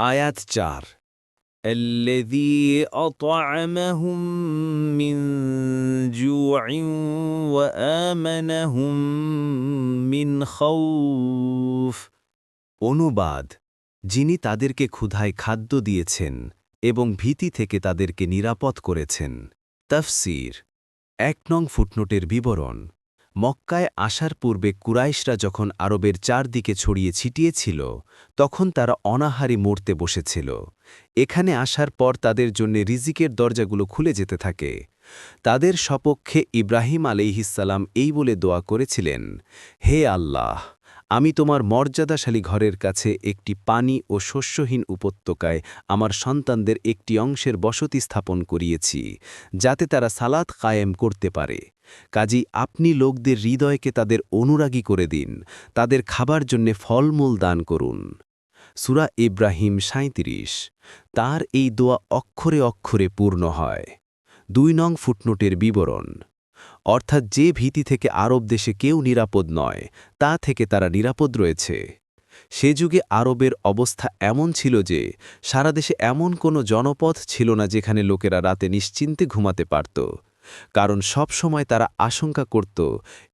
আয়াত ৪ الذي أطعمهم من جوع وآمنهم من خوف অনুবাদ যিনি তাদেরকে ক্ষুধায় খাদ্য দিয়েছেন এবং ভীতি থেকে তাদেরকে নিরাপদ করেছেন তাফসীর ১ নং ফুটনোটের বিবরণ মক্কায় আসার পূর্বে কুরাইশরা যখন আরবের চারদিকে ছড়িয়ে ছিটিয়েছিল তখন তারা অনাহারি মরতে বসেছিল এখানে আসার পর তাদের জন্য রিজিকের দরজাগুলো খুলে যেতে থাকে তাদের সপক্ষে ইব্রাহিম আলাইহিসসালাম এই বলে দোয়া করেছিলেন হে আল্লাহ আমি তোমার মর্যাদাশালী ঘরের কাছে একটি পানি ও শস্যহীন উপত্যকায় আমার সন্তানদের একটি অংশের বসতি স্থাপন করিয়েছি যাতে তারা সালাত কায়েম করতে পারে কাজেই আপনি লোকদের হৃদয়কে তাদের অনুরাগী করে দিন তাদের খাবার জন্যে ফলমূল দান করুন সূরা ইব্রাহিম ৩৭ তার এই দোয়া অক্ষরে অক্ষরে পূর্ণ হয় ২ নং ফুটনোটের বিবরণ অর্থাৎ যে ভীতি থেকে আরব দেশে কেউ নিরাপদ নয় তা থেকে তারা নিরাপদ রয়েছে সে যুগে আরবের অবস্থা এমন ছিল যে সারা দেশে এমন কোনো জনপদ ছিল না যেখানে লোকেরা রাতে নিশ্চিন্তে ঘুমাতে পারত কারণ সব সময় তারা আশঙ্কা করত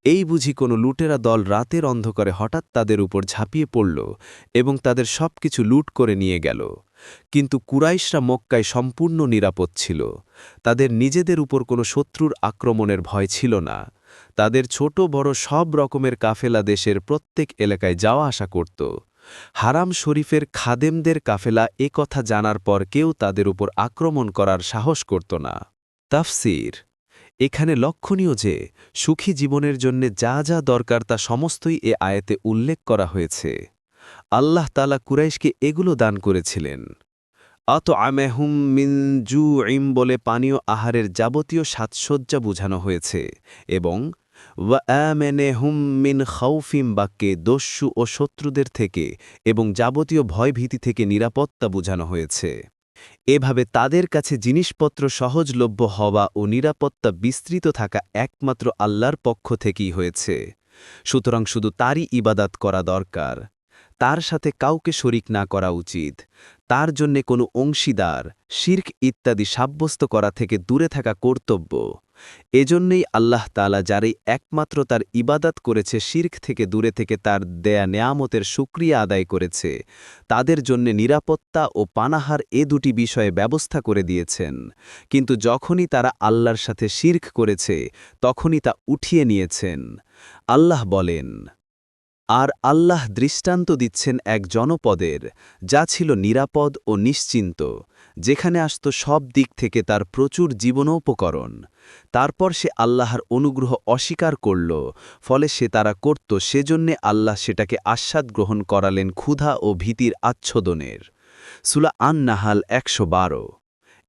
এই বুঝি কোনো লুটেরা দল রাতের অন্ধকারে হঠাৎ তাদের উপর ঝাঁপিয়ে পড়ল এবং তাদের সবকিছু লুট করে নিয়ে গেল কিন্তু কুরাইশরা মক্কায় সম্পূর্ণ নিরাপদ ছিল তাদের নিজেদের উপর কোনো শত্রুর আক্রমণের ভয় ছিল না তাদের ছোট বড় সব রকমের কাফেলা দেশের প্রত্যেক এলাকায় যাওয়া আসা করত হারাম শরীফের খাদেমদের কাফেলা এ কথা জানার পর কেউ তাদের উপর আক্রমণ করার সাহস করত না তাফসীর এখানে লক্ষণীয় যে সুখী জীবনের জন্য যা যা দরকার তা সমস্তই এ আয়াতে উল্লেখ করা হয়েছে আল্লাহ তাআলা কুরাইশকে এগুলো দান করেছিলেন আতআমাহুম মিন জুইম বলে পানীয় আহারের যাবতীয় সাজসজ্জা বোঝানো হয়েছে এবং ওয়াআমানাহুম মিন খাউফিম বাক্যে দস্যু ও শত্রুদের থেকে এবং যাবতীয় ভয়ভীতি থেকে নিরাপত্তা বোঝানো হয়েছে এভাবে তাদের কাছে জিনিসপত্র সহজলভ্য হওয়া ও নিরাপত্তা বিস্তৃত থাকা একমাত্র আল্লাহর পক্ষ থেকেই হয়েছে সুতরাং শুধু তারই ইবাদাত করা দরকার তার সাথে কাউকে শরিক না করা উচিত তার জন্যে কোনো অংশীদার শির্ক ইত্যাদি সাব্যস্ত করা থেকে দূরে থাকা কর্তব্য এজন্যই আল্লাহ তাআলা যারাই একমাত্র তার ইবাদাত করেছে শির্ক থেকে দূরে থেকে তার দেয়া নেয়ামতের শুকরিয়া আদায় করেছে তাদের জন্যে নিরাপত্তা ও পানাহার এ দুটি বিষয়ে ব্যবস্থা করে দিয়েছেন কিন্তু যখনই তারা আল্লাহর সাথে শির্ক করেছে তখনই তা উঠিয়ে নিয়েছেন আল্লাহ বলেন আর আল্লাহ দৃষ্টান্ত দিচ্ছেন এক জনপদের যা ছিল নিরাপদ ও নিশ্চিন্ত যেখানে আসত সব দিক থেকে তার প্রচুর জীবনোপকরণ তারপর সে আল্লাহর অনুগ্রহ অস্বীকার করল ফলে সে তারা করত সেজন্যে আল্লাহ সেটাকে আস্বাদ গ্রহণ করালেন ক্ষুধা ও ভীতির আচ্ছদনের সূরা আন-নাহাল ১১২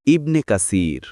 ইবনে কাসির